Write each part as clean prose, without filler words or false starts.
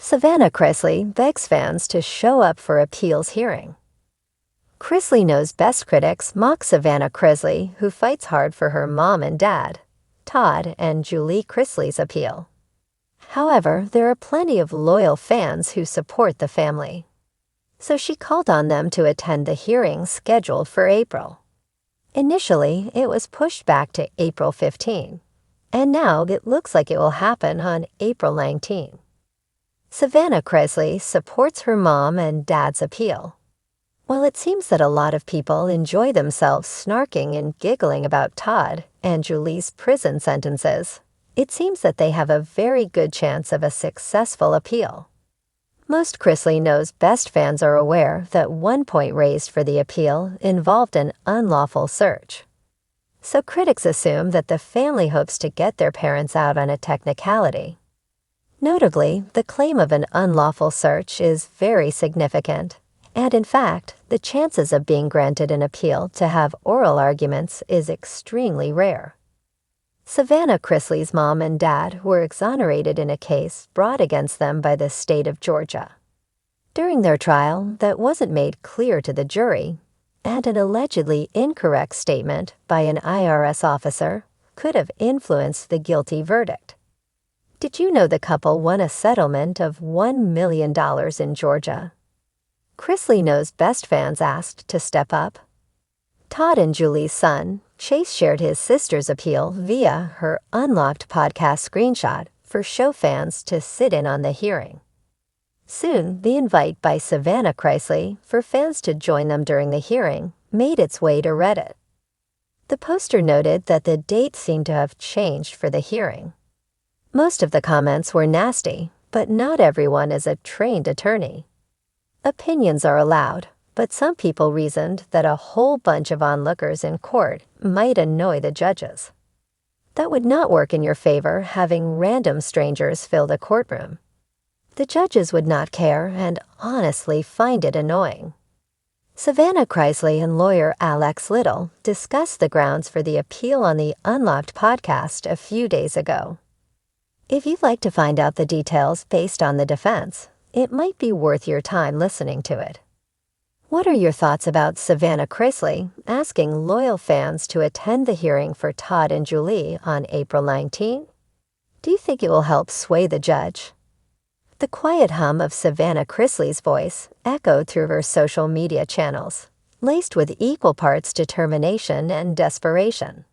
Savannah Chrisley begs fans to show up for appeals hearing. Chrisley Knows Best critics mock Savannah Chrisley, who fights hard for her mom and dad, Todd and Julie Chrisley's appeal. However, there are plenty of loyal fans who support the family. So she called on them to attend the hearing scheduled for April. Initially, it was pushed back to April 15, and now it looks like it will happen on April 19. Savannah Chrisley supports her mom and dad's appeal. While it seems that a lot of people enjoy themselves snarking and giggling about Todd and Julie's prison sentences, it seems that they have a very good chance of a successful appeal. Most Chrisley Knows Best fans are aware that one point raised for the appeal involved an unlawful search. So critics assume that the family hopes to get their parents out on a technicality. Notably, the claim of an unlawful search is very significant, and in fact, the chances of being granted an appeal to have oral arguments is extremely rare. Savannah Chrisley's mom and dad were exonerated in a case brought against them by the state of Georgia. During their trial, that wasn't made clear to the jury, and an allegedly incorrect statement by an IRS officer could have influenced the guilty verdict. Did you know the couple won a settlement of $1 million in Georgia? Chrisley Knows Best fans asked to step up. Todd and Julie's son, Chase, shared his sister's appeal via her unlocked podcast screenshot for show fans to sit in on the hearing. Soon, the invite by Savannah Chrisley for fans to join them during the hearing made its way to Reddit. The poster noted that the date seemed to have changed for the hearing. Most of the comments were nasty, but not everyone is a trained attorney. Opinions are allowed, but some people reasoned that a whole bunch of onlookers in court might annoy the judges. That would not work in your favor, having random strangers fill the courtroom. The judges would not care and honestly find it annoying. Savannah Chrisley and lawyer Alex Little discussed the grounds for the appeal on the Unlocked podcast a few days ago. If you'd like to find out the details based on the defense, it might be worth your time listening to it. What are your thoughts about Savannah Chrisley asking loyal fans to attend the hearing for Todd and Julie on April 19? Do you think it will help sway the judge? The quiet hum of Savannah Chrisley's voice echoed through her social media channels, laced with equal parts determination and desperation.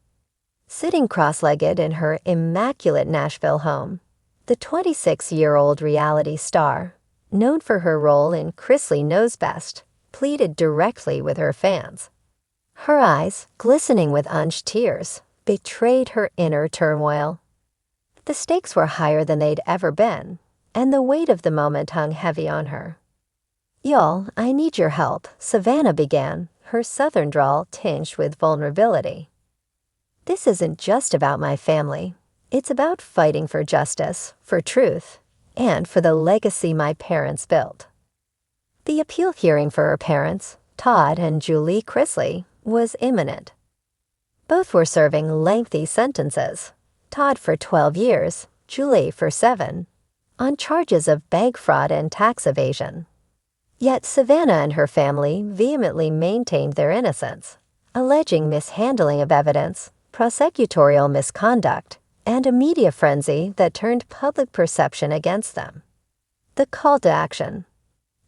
Sitting cross-legged in her immaculate Nashville home, the 26-year-old reality star, known for her role in Chrisley Knows Best, pleaded directly with her fans. Her eyes, glistening with unshed tears, betrayed her inner turmoil. The stakes were higher than they'd ever been, and the weight of the moment hung heavy on her. "Y'all, I need your help," Savannah began, her southern drawl tinged with vulnerability. "This isn't just about my family. It's about fighting for justice, for truth, and for the legacy my parents built." The appeal hearing for her parents, Todd and Julie Chrisley, was imminent. Both were serving lengthy sentences, Todd for 12 years, Julie for 7, on charges of bank fraud and tax evasion. Yet Savannah and her family vehemently maintained their innocence, alleging mishandling of evidence, prosecutorial misconduct, and a media frenzy that turned public perception against them. The call to action.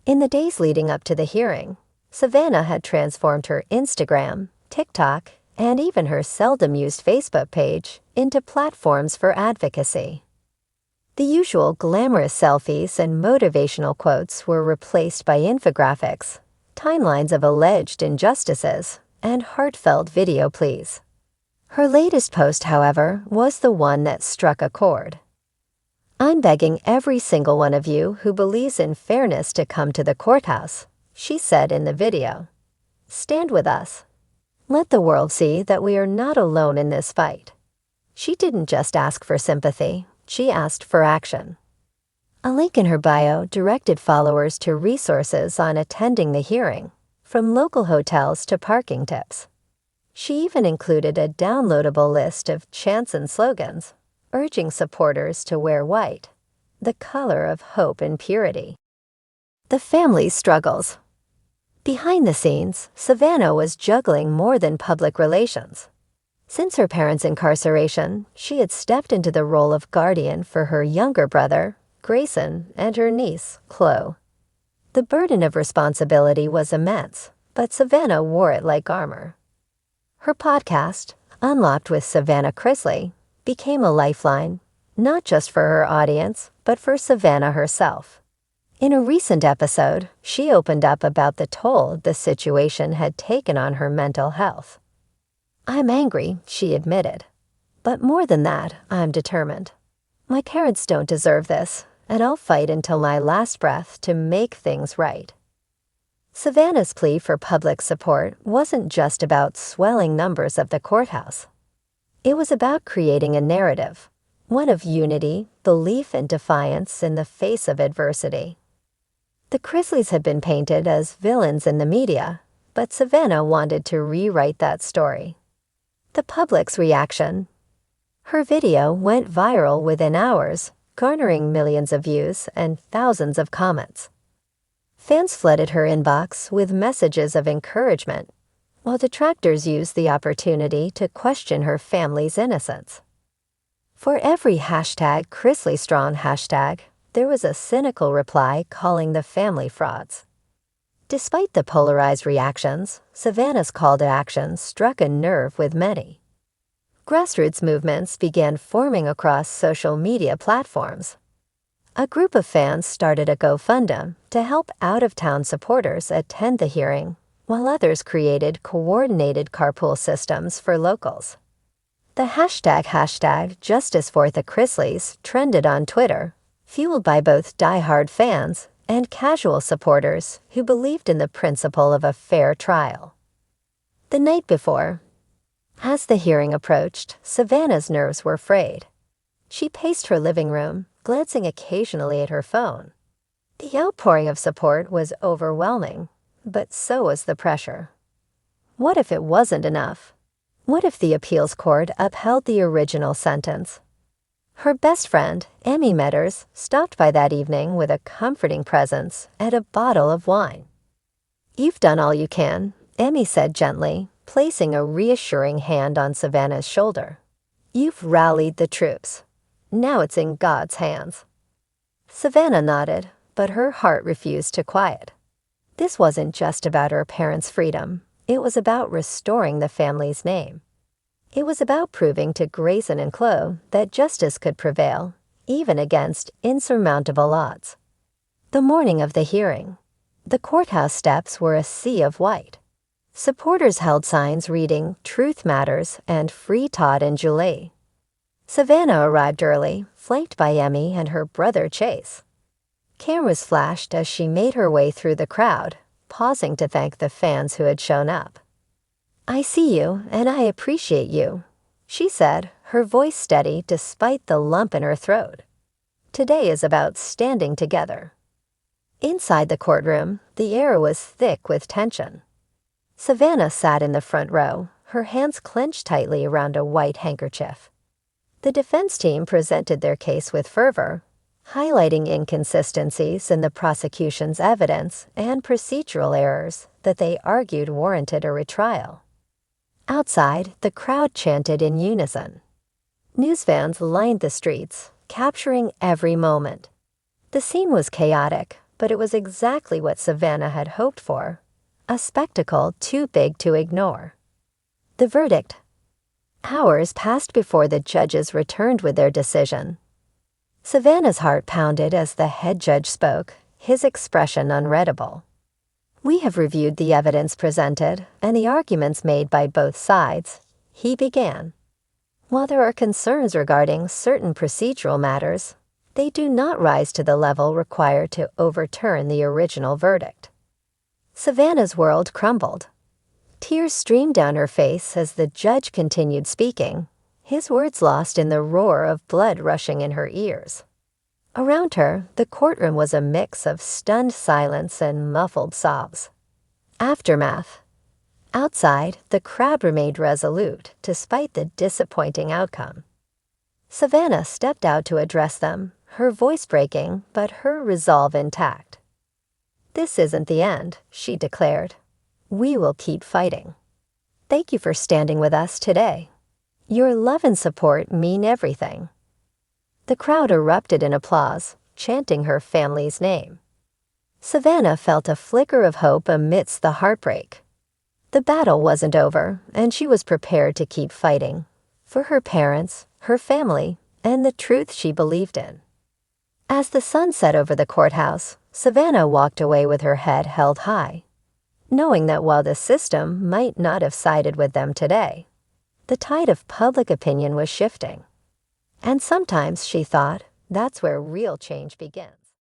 In the days leading up to the hearing, Savannah had transformed her Instagram, TikTok, and even her seldom-used Facebook page into platforms for advocacy. The usual glamorous selfies and motivational quotes were replaced by infographics, timelines of alleged injustices, and heartfelt video pleas. Her latest post, however, was the one that struck a chord. "I'm begging every single one of you who believes in fairness to come to the courthouse," she said in the video. "Stand with us. Let the world see that we are not alone in this fight." She didn't just ask for sympathy, she asked for action. A link in her bio directed followers to resources on attending the hearing, from local hotels to parking tips. She even included a downloadable list of chants and slogans, urging supporters to wear white. the color of hope and purity. The family's struggles. Behind the scenes, Savannah was juggling more than public relations. Since her parents' incarceration, she had stepped into the role of guardian for her younger brother, Grayson, and her niece, Chloe. The burden of responsibility was immense, but Savannah wore it like armor. Her podcast, Unlocked with Savannah Chrisley, became a lifeline, not just for her audience, but for Savannah herself. In a recent episode, she opened up about the toll the situation had taken on her mental health. "I'm angry," she admitted. "But more than that, I'm determined. My parents don't deserve this, and I'll fight until my last breath to make things right." Savannah's plea for public support wasn't just about swelling numbers of the courthouse. It was about creating a narrative, one of unity, belief, and defiance in the face of adversity. The Chrisleys had been painted as villains in the media, but Savannah wanted to rewrite that story. The public's reaction. Her video went viral within hours, garnering millions of views and thousands of comments. Fans flooded her inbox with messages of encouragement, while detractors used the opportunity to question her family's innocence. For every hashtag #ChristlyStrong hashtag, there was a cynical reply calling the family frauds. Despite the polarized reactions, Savannah's call to action struck a nerve with many. Grassroots movements began forming across social media platforms. A group of fans started a GoFundMe to help out-of-town supporters attend the hearing, while others created coordinated carpool systems for locals. The hashtag Justice for the Chrisleys trended on Twitter, fueled by both die-hard fans and casual supporters who believed in the principle of a fair trial. The night before, as the hearing approached, Savannah's nerves were frayed. She paced her living room, glancing occasionally at her phone. The outpouring of support was overwhelming, but so was the pressure. What if it wasn't enough? What if the appeals court upheld the original sentence? Her best friend, Emmy Metters, stopped by that evening with a comforting presence and a bottle of wine. "You've done all you can," Emmy said gently, placing a reassuring hand on Savannah's shoulder. "You've rallied the troops. Now it's in God's hands." Savannah nodded, but her heart refused to quiet. This wasn't just about her parents' freedom. It was about restoring the family's name. It was about proving to Grayson and Chloe that justice could prevail, even against insurmountable odds. The morning of the hearing, the courthouse steps were a sea of white. Supporters held signs reading "Truth Matters" and "Free Todd and Julie." Savannah arrived early, flanked by Emmy and her brother Chase. Cameras flashed as she made her way through the crowd, pausing to thank the fans who had shown up. "I see you, and I appreciate you," she said, her voice steady despite the lump in her throat. "Today is about standing together." Inside the courtroom, the air was thick with tension. Savannah sat in the front row, her hands clenched tightly around a white handkerchief. The defense team presented their case with fervor, highlighting inconsistencies in the prosecution's evidence and procedural errors that they argued warranted a retrial. Outside, the crowd chanted in unison. News vans lined the streets, capturing every moment. The scene was chaotic, but it was exactly what Savannah had hoped for, a spectacle too big to ignore. The verdict. Hours passed before the judges returned with their decision. Savannah's heart pounded as the head judge spoke, his expression unreadable. "We have reviewed the evidence presented and the arguments made by both sides," he began. "While there are concerns regarding certain procedural matters, they do not rise to the level required to overturn the original verdict." Savannah's world crumbled. Tears streamed down her face as the judge continued speaking, his words lost in the roar of blood rushing in her ears. Around her, the courtroom was a mix of stunned silence and muffled sobs. Aftermath. Outside, the crowd remained resolute despite the disappointing outcome. Savannah stepped out to address them, her voice breaking but her resolve intact. "This isn't the end," she declared. "We will keep fighting. Thank you for standing with us today. Your love and support mean everything." The crowd erupted in applause, chanting her family's name. Savannah felt a flicker of hope amidst the heartbreak. The battle wasn't over, and she was prepared to keep fighting for her parents, her family, and the truth she believed in. As the sun set over the courthouse, Savannah walked away with her head held high, knowing that while the system might not have sided with them today, the tide of public opinion was shifting. And sometimes, she thought, that's where real change begins.